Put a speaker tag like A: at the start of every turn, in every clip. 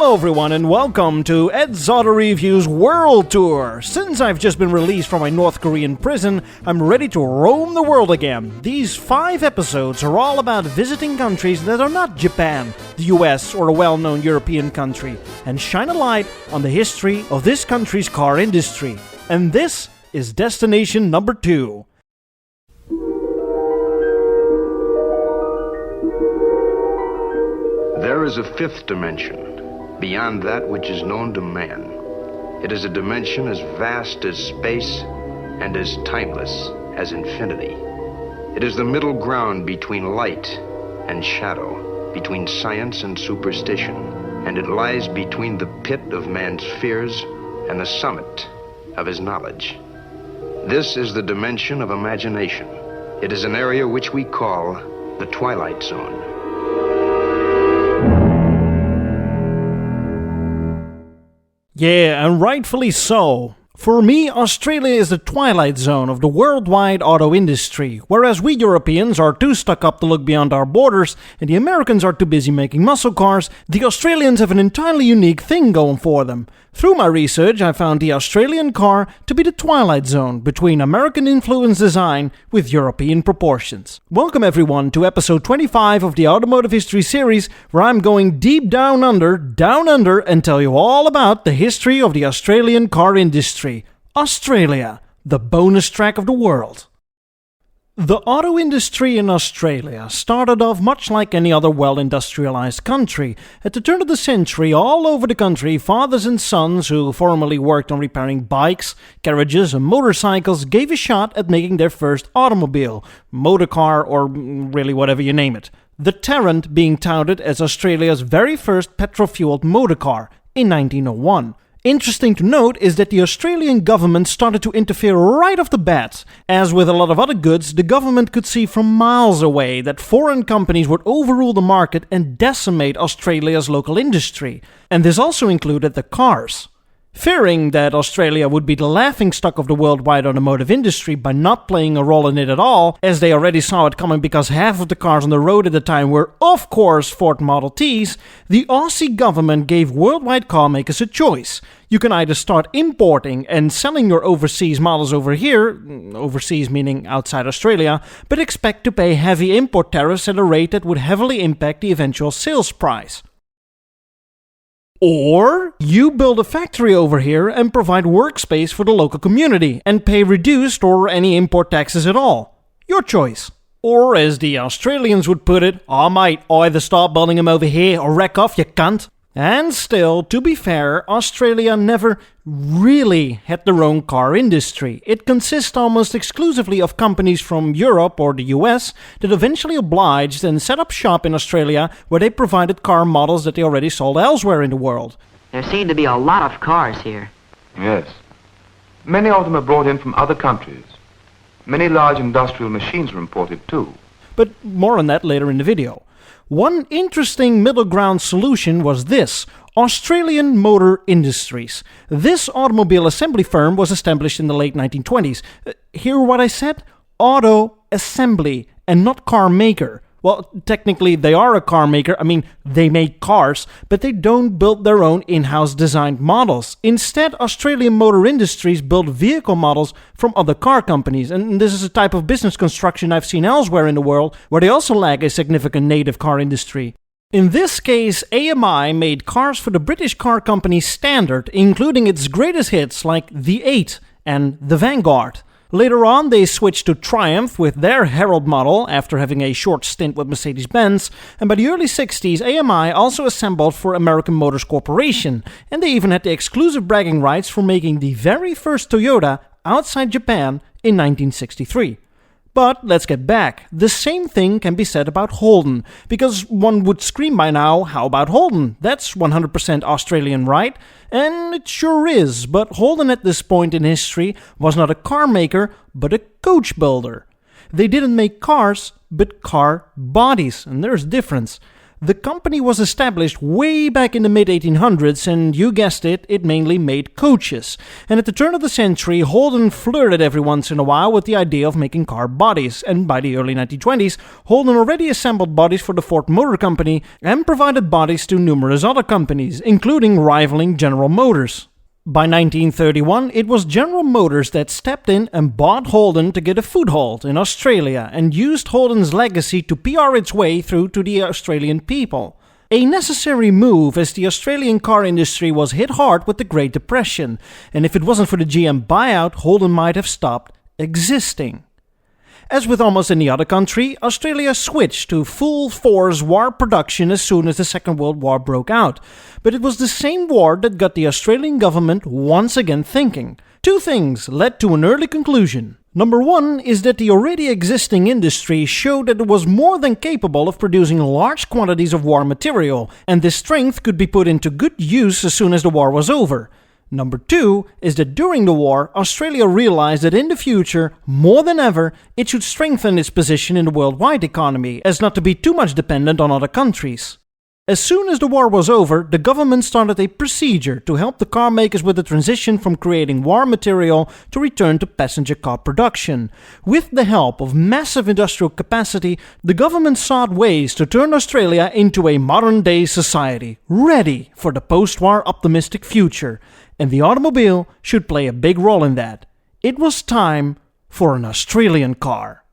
A: Hello everyone and welcome to edsautoreviews World Tour. Since I've just been released from my North Korean prison, I'm ready to roam the world again. These 5 episodes are all about visiting countries that are not Japan, the US or a well-known European country, and shine a light on the history of this country's car industry. And this is destination number 2.
B: There is a 5th dimension, beyond that which is known to man. It is a dimension as vast as space and as timeless as infinity. It is the middle ground between light and shadow, between science and superstition, and it lies between the pit of man's fears and the summit of his knowledge. This is the dimension of imagination. It is an area which we call the Twilight Zone.
A: Yeah, and rightfully so. For me, Australia is the twilight zone of the worldwide auto industry, whereas we Europeans are too stuck up to look beyond our borders and the Americans are too busy making muscle cars. The Australians have an entirely unique thing going for them. Through my research, I found the Australian car to be the twilight zone between American-influenced design with European proportions. Welcome everyone to episode 25 of the Automotive History series, where I'm going deep down under, and tell you all about the history of the Australian car industry. Australia, the bonus track of the world. The auto industry in Australia started off much like any other well-industrialized country. At the turn of the century, all over the country, fathers and sons who formerly worked on repairing bikes, carriages and motorcycles gave a shot at making their first automobile, motorcar or really whatever you name it. The Tarrant being touted as Australia's very first petrol-fueled motorcar in 1901. Interesting to note is that the Australian government started to interfere right off the bat. As with a lot of other goods, the government could see from miles away that foreign companies would overrule the market and decimate Australia's local industry. And this also included the cars. Fearing that Australia would be the laughingstock of the worldwide automotive industry by not playing a role in it at all, as they already saw it coming because half of the cars on the road at the time were, of course, Ford Model Ts, the Aussie government gave worldwide car makers a choice. You can either start importing and selling your overseas models over here, overseas meaning outside Australia, but expect to pay heavy import tariffs at a rate that would heavily impact the eventual sales price. Or you build a factory over here and provide workspace for the local community and pay reduced or any import taxes at all. Your choice. Or as the Australians would put it, "Aw mate, either start building them over here or wreck off, you cunt." And still, to be fair, Australia never really had their own car industry. It consists almost exclusively of companies from Europe or the US that eventually obliged and set up shop in Australia, where they provided car models that they already sold elsewhere in the world.
C: There seem to be a lot of cars here.
D: Yes. Many of them are brought in from other countries. Many large industrial machines are imported too.
A: But more on that later in the video. One interesting middle ground solution was this: Australian Motor Industries. This automobile assembly firm was established in the late 1920s. Hear what I said? Auto assembly and not car maker. Well, technically they are a car maker. I mean, they make cars, but they don't build their own in-house designed models. Instead, Australian Motor Industries build vehicle models from other car companies. And this is a type of business construction I've seen elsewhere in the world, where they also lack a significant native car industry. In this case, AMI made cars for the British car company Standard, including its greatest hits like the 8 and the Vanguard. Later on, they switched to Triumph with their Herald model after having a short stint with Mercedes-Benz, and by the early 60s, AMI also assembled for American Motors Corporation, and they even had the exclusive bragging rights for making the very first Toyota outside Japan in 1963. But let's get back. The same thing can be said about Holden, because one would scream by now, how about Holden? That's 100% Australian, right? And it sure is, but Holden at this point in history was not a car maker, but a coach builder. They didn't make cars, but car bodies, and there's a difference. The company was established way back in the mid-1800s, and you guessed it, it mainly made coaches. And at the turn of the century, Holden flirted every once in a while with the idea of making car bodies, and by the early 1920s, Holden already assembled bodies for the Ford Motor Company and provided bodies to numerous other companies, including rivaling General Motors. By 1931, it was General Motors that stepped in and bought Holden to get a foothold in Australia and used Holden's legacy to PR its way through to the Australian people. A necessary move, as the Australian car industry was hit hard with the Great Depression, and if it wasn't for the GM buyout, Holden might have stopped existing. As with almost any other country, Australia switched to full-force war production as soon as the Second World War broke out. But it was the same war that got the Australian government once again thinking. Two things led to an early conclusion. Number one is that the already existing industry showed that it was more than capable of producing large quantities of war material, and this strength could be put into good use as soon as the war was over. Number two is that during the war, Australia realized that in the future, more than ever, it should strengthen its position in the worldwide economy, as not to be too much dependent on other countries. As soon as the war was over, the government started a procedure to help the car makers with the transition from creating war material to return to passenger car production. With the help of massive industrial capacity, the government sought ways to turn Australia into a modern-day society, ready for the post-war optimistic future. And the automobile should play a big role in that. It was time for an Australian car.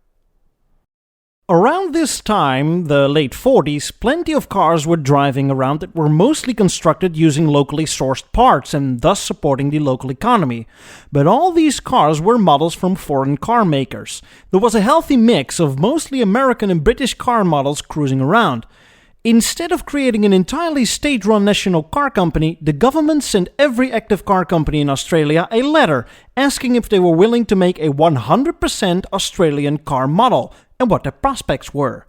A: Around this time, the late 40s, plenty of cars were driving around that were mostly constructed using locally sourced parts and thus supporting the local economy. But all these cars were models from foreign car makers. There was a healthy mix of mostly American and British car models cruising around. Instead of creating an entirely state-run national car company, the government sent every active car company in Australia a letter asking if they were willing to make a 100% Australian car model and what their prospects were.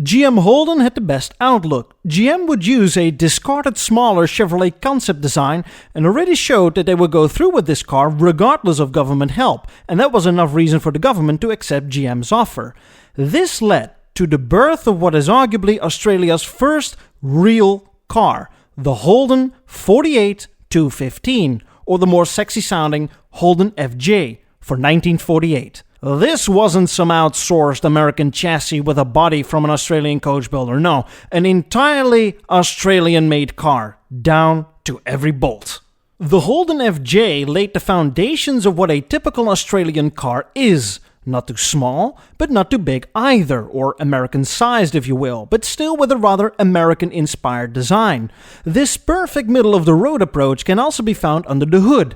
A: GM Holden had the best outlook. GM would use a discarded smaller Chevrolet concept design and already showed that they would go through with this car regardless of government help, and that was enough reason for the government to accept GM's offer. This led to the birth of what is arguably Australia's first real car, the Holden 48-215, or the more sexy sounding Holden FJ for 1948. This wasn't some outsourced American chassis with a body from an Australian coach builder, no, an entirely Australian-made car, down to every bolt. The Holden FJ laid the foundations of what a typical Australian car is. Not too small, but not too big either, or American-sized if you will, but still with a rather American-inspired design. This perfect middle-of-the-road approach can also be found under the hood,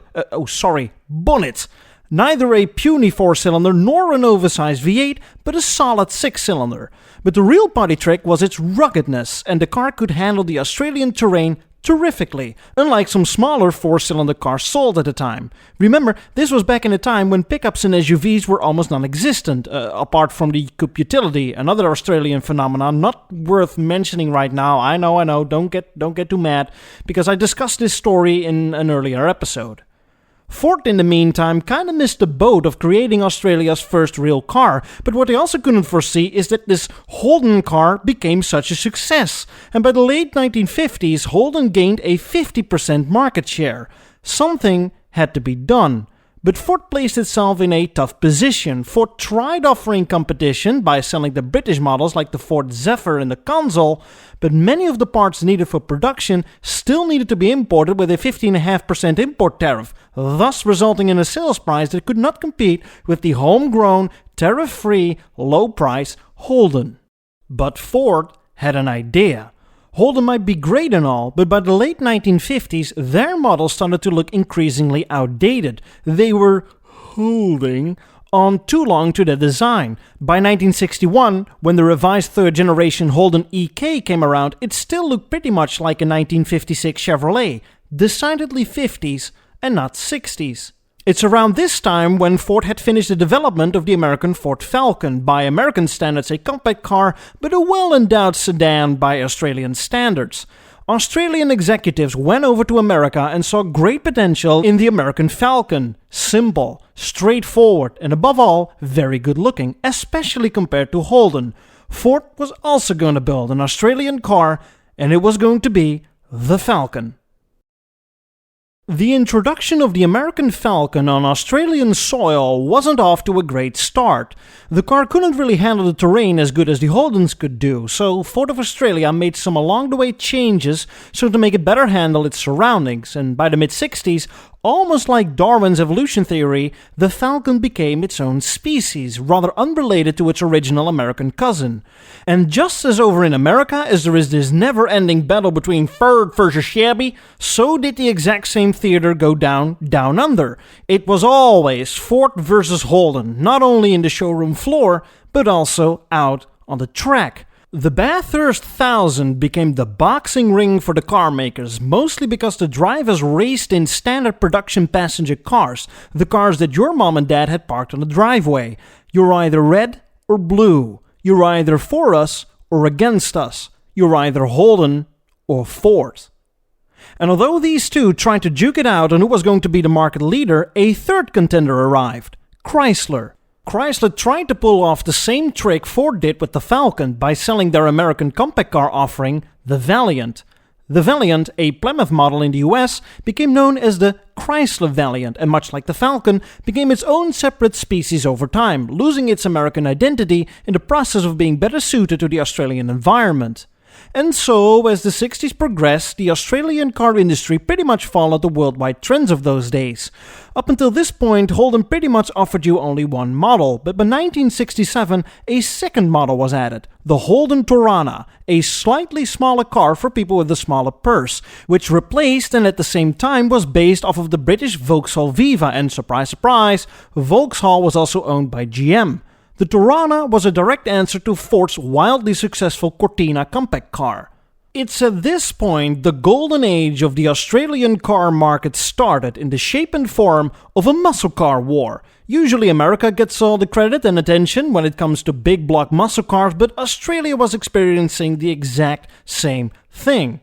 A: bonnet. Neither a puny 4-cylinder nor an oversized V8, but a solid 6-cylinder. But the real party trick was its ruggedness, and the car could handle the Australian terrain terrifically, unlike some smaller 4-cylinder cars sold at the time. Remember, this was back in a time when pickups and SUVs were almost non-existent, apart from the coupe utility, another Australian phenomenon not worth mentioning right now. I know, don't get too mad, because I discussed this story in an earlier episode. Ford, in the meantime, kinda missed the boat of creating Australia's first real car, but what they also couldn't foresee is that this Holden car became such a success, and by the late 1950s, Holden gained a 50% market share. Something had to be done. But Ford placed itself in a tough position. Ford tried offering competition by selling the British models like the Ford Zephyr and the Consul, but many of the parts needed for production still needed to be imported with a 15.5% import tariff, thus resulting in a sales price that could not compete with the homegrown, tariff-free, low-price Holden. But Ford had an idea. Holden might be great and all, but by the late 1950s, their models started to look increasingly outdated. They were holding on too long to their design. By 1961, when the revised third-generation Holden EK came around, it still looked pretty much like a 1956 Chevrolet, decidedly 50s and not 60s. It's around this time when Ford had finished the development of the American Ford Falcon, by American standards a compact car, but a well-endowed sedan by Australian standards. Australian executives went over to America and saw great potential in the American Falcon. Simple, straightforward, and above all, very good looking, especially compared to Holden. Ford was also going to build an Australian car, and it was going to be the Falcon. The introduction of the American Falcon on Australian soil wasn't off to a great start. The car couldn't really handle the terrain as good as the Holdens could do, so Ford of Australia made some along-the-way changes so to make it better handle its surroundings, and by the mid-60s, almost like Darwin's evolution theory, the Falcon became its own species, rather unrelated to its original American cousin. And just as over in America as there is this never-ending battle between Ford versus Shabby, so did the exact same theater go down under. It was always Ford versus Holden, not only in the showroom floor, but also out on the track. The Bathurst 1000 became the boxing ring for the car makers, mostly because the drivers raced in standard production passenger cars, the cars that your mom and dad had parked on the driveway. You're either red or blue. You're either for us or against us. You're either Holden or Ford. And although these two tried to duke it out on who was going to be the market leader, a third contender arrived: Chrysler. Chrysler tried to pull off the same trick Ford did with the Falcon by selling their American compact car offering, the Valiant. The Valiant, a Plymouth model in the US, became known as the Chrysler Valiant, and much like the Falcon, became its own separate species over time, losing its American identity in the process of being better suited to the Australian environment. And so, as the 60s progressed, the Australian car industry pretty much followed the worldwide trends of those days. Up until this point, Holden pretty much offered you only one model, but by 1967, a second model was added, the Holden Torana, a slightly smaller car for people with a smaller purse, which replaced and at the same time was based off of the British Vauxhall Viva, and surprise surprise, Vauxhall was also owned by GM. The Torana was a direct answer to Ford's wildly successful Cortina compact car. It's at this point the golden age of the Australian car market started in the shape and form of a muscle car war. Usually America gets all the credit and attention when it comes to big block muscle cars, but Australia was experiencing the exact same thing.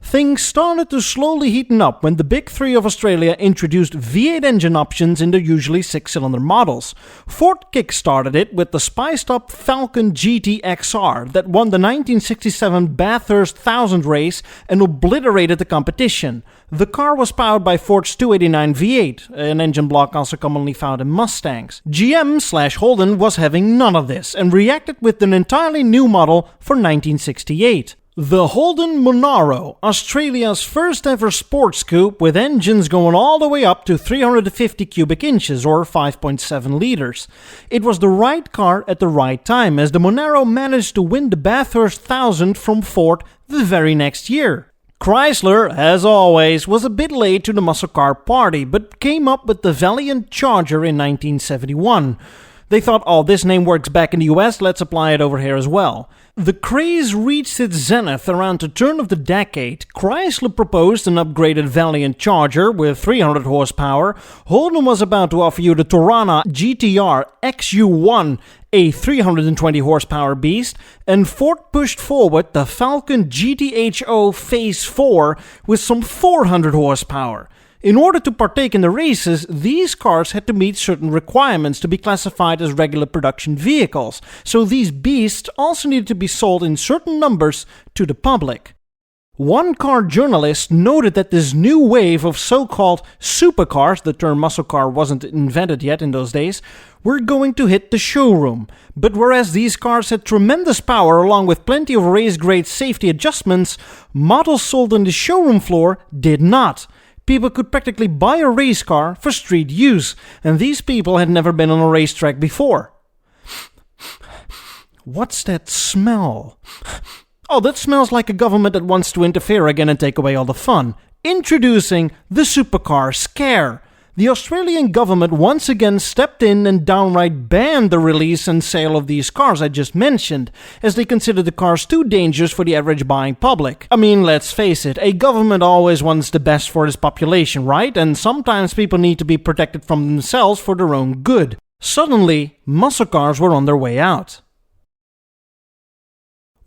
A: Things started to slowly heaten up when the big three of Australia introduced V8 engine options in their usually 6-cylinder models. Ford kickstarted it with the spiced-up Falcon GT XR that won the 1967 Bathurst 1000 race and obliterated the competition. The car was powered by Ford's 289 V8, an engine block also commonly found in Mustangs. GM/Holden was having none of this and reacted with an entirely new model for 1968. The Holden Monaro, Australia's first ever sports coupe with engines going all the way up to 350 cubic inches or 5.7 liters. It was the right car at the right time, as the Monaro managed to win the Bathurst 1000 from Ford the very next year. Chrysler, as always, was a bit late to the muscle car party, but came up with the Valiant Charger in 1971. They thought, oh, this name works back in the US, let's apply it over here as well. The craze reached its zenith around the turn of the decade. Chrysler proposed an upgraded Valiant Charger with 300 horsepower. Holden was about to offer you the Torana GTR XU1, a 320 horsepower beast, and Ford pushed forward the Falcon GTHO Phase 4 with some 400 horsepower. In order to partake in the races, these cars had to meet certain requirements to be classified as regular production vehicles, so these beasts also needed to be sold in certain numbers to the public. One car journalist noted that this new wave of so-called supercars, the term muscle car wasn't invented yet in those days, were going to hit the showroom. But whereas these cars had tremendous power along with plenty of race-grade safety adjustments, models sold on the showroom floor did not. People could practically buy a race car for street use, and these people had never been on a racetrack before. What's that smell? Oh, that smells like a government that wants to interfere again and take away all the fun. Introducing the supercar scare. The Australian government once again stepped in and downright banned the release and sale of these cars I just mentioned, as they considered the cars too dangerous for the average buying public. I mean, let's face it, a government always wants the best for its population, right? And sometimes people need to be protected from themselves for their own good. Suddenly, muscle cars were on their way out.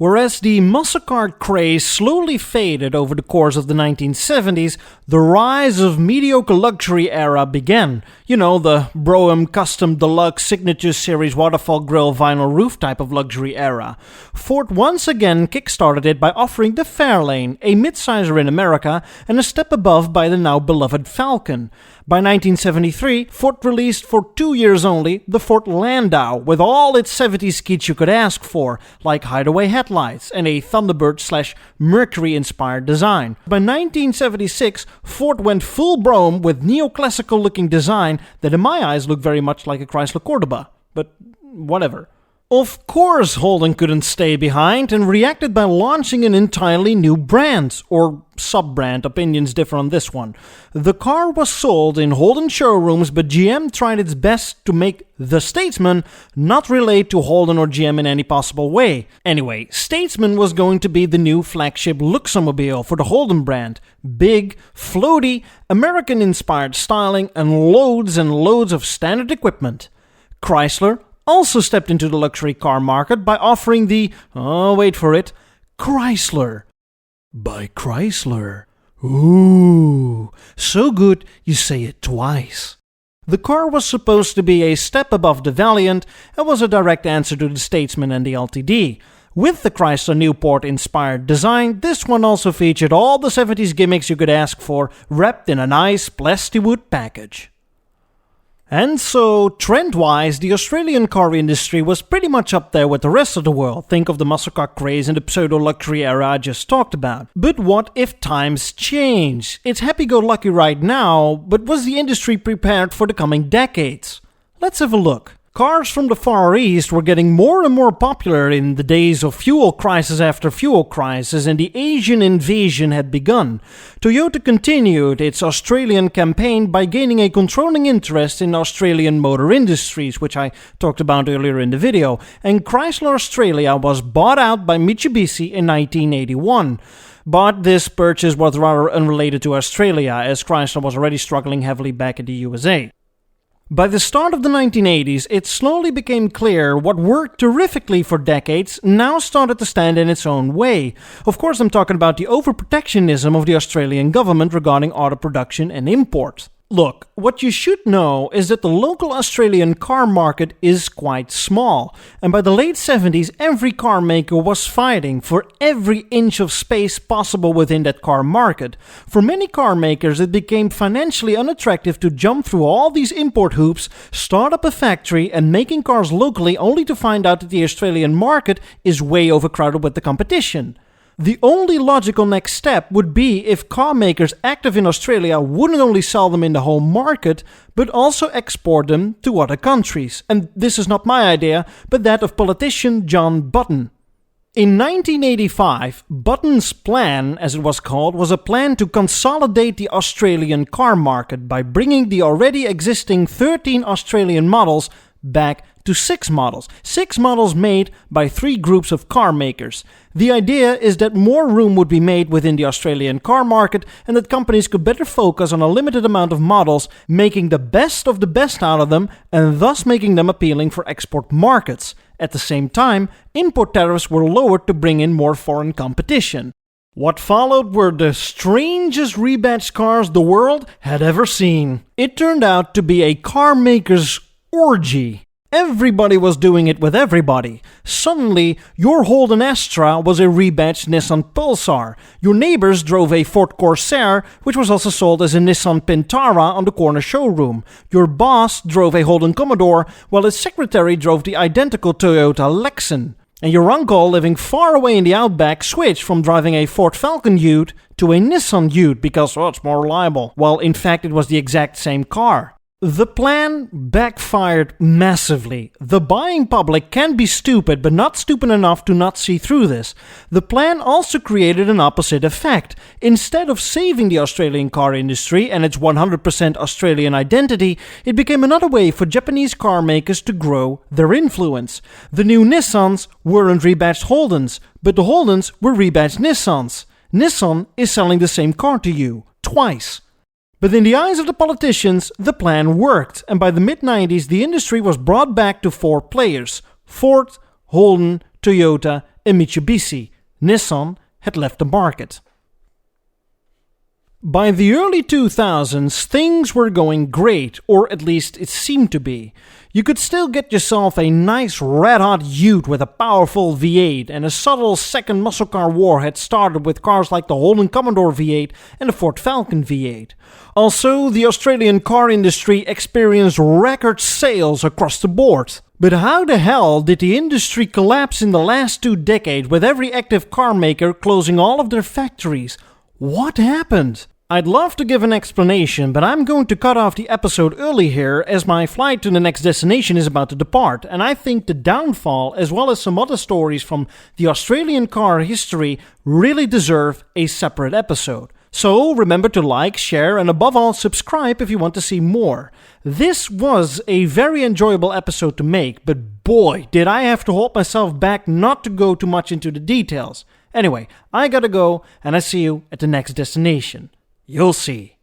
A: Whereas the muscle car craze slowly faded over the course of the 1970s, the rise of mediocre luxury era began. You know, the Brougham Custom Deluxe Signature Series waterfall grille vinyl roof type of luxury era. Ford once again kickstarted it by offering the Fairlane, a midsizer in America, and a step above by the now beloved Falcon. By 1973, Ford released for 2 years only the Ford Landau, with all its 70s kits you could ask for, like hideaway headlights and a Thunderbird/Mercury-inspired design. By 1976, Ford went full Brougham with neoclassical-looking design that in my eyes looked very much like a Chrysler Cordoba, but whatever. Of course, Holden couldn't stay behind and reacted by launching an entirely new brand, or sub-brand, opinions differ on this one. The car was sold in Holden showrooms, but GM tried its best to make the Statesman not relate to Holden or GM in any possible way. Anyway, Statesman was going to be the new flagship Luxomobile for the Holden brand. Big, floaty, American-inspired styling, and loads of standard equipment. Chrysler also stepped into the luxury car market by offering the, wait for it, Chrysler. By Chrysler. Ooh, so good you say it twice. The car was supposed to be a step above the Valiant and was a direct answer to the Statesman and the LTD. With the Chrysler Newport-inspired design, this one also featured all the 70s gimmicks you could ask for, wrapped in a nice plastiwood package. And so, trend-wise, the Australian car industry was pretty much up there with the rest of the world. Think of the muscle car craze and the pseudo-luxury era I just talked about. But what if times change? It's happy-go-lucky right now, but was the industry prepared for the coming decades? Let's have a look. Cars from the Far East were getting more and more popular in the days of fuel crisis after fuel crisis, and the Asian invasion had begun. Toyota continued its Australian campaign by gaining a controlling interest in Australian motor industries, which I talked about earlier in the video, and Chrysler Australia was bought out by Mitsubishi in 1981. But this purchase was rather unrelated to Australia, as Chrysler was already struggling heavily back in the USA. By the start of the 1980s, it slowly became clear what worked terrifically for decades now started to stand in its own way. Of course, I'm talking about the overprotectionism of the Australian government regarding auto production and import. Look, what you should know is that the local Australian car market is quite small, and by the late 70s every car maker was fighting for every inch of space possible within that car market. For many car makers it became financially unattractive to jump through all these import hoops, start up a factory and making cars locally only to find out that the Australian market is way overcrowded with the competition. The only logical next step would be if car makers active in Australia wouldn't only sell them in the home market, but also export them to other countries. And this is not my idea, but that of politician John Button. In 1985, Button's plan, as it was called, was a plan to consolidate the Australian car market by bringing the already existing 13 Australian models back to 6 models. 6 models made by 3 groups of car makers. The idea is that more room would be made within the Australian car market and that companies could better focus on a limited amount of models, making the best of the best out of them and thus making them appealing for export markets. At the same time, import tariffs were lowered to bring in more foreign competition. What followed were the strangest rebadged cars the world had ever seen. It turned out to be a car maker's orgy. Everybody was doing it with everybody. Suddenly, your Holden Astra was a rebadged Nissan Pulsar. Your neighbors drove a Ford Corsair, which was also sold as a Nissan Pintara on the corner showroom. Your boss drove a Holden Commodore, while his secretary drove the identical Toyota Lexan. And your uncle, living far away in the outback, switched from driving a Ford Falcon Ute to a Nissan Ute because, it's more reliable. While in fact it was the exact same car. The plan backfired massively. The buying public can be stupid, but not stupid enough to not see through this. The plan also created an opposite effect. Instead of saving the Australian car industry and its 100% Australian identity, it became another way for Japanese car makers to grow their influence. The new Nissans weren't rebadged Holdens, but the Holdens were rebadged Nissans. Nissan is selling the same car to you, twice. But in the eyes of the politicians, the plan worked, and by the mid-90s the industry was brought back to 4 players: Ford, Holden, Toyota, and Mitsubishi. Nissan had left the market. By the early 2000s, things were going great, or at least it seemed to be. You could still get yourself a nice red-hot ute with a powerful V8, and a subtle second muscle car war had started with cars like the Holden Commodore V8 and the Ford Falcon V8. Also, the Australian car industry experienced record sales across the board. But how the hell did the industry collapse in the last 2 decades with every active car maker closing all of their factories? What happened? I'd love to give an explanation, but I'm going to cut off the episode early here as my flight to the next destination is about to depart, and I think the downfall as well as some other stories from the Australian car history really deserve a separate episode. So remember to like, share, and above all subscribe if you want to see more. This was a very enjoyable episode to make, but boy did I have to hold myself back not to go too much into the details. Anyway, I gotta go, and I see you at the next destination. You'll see.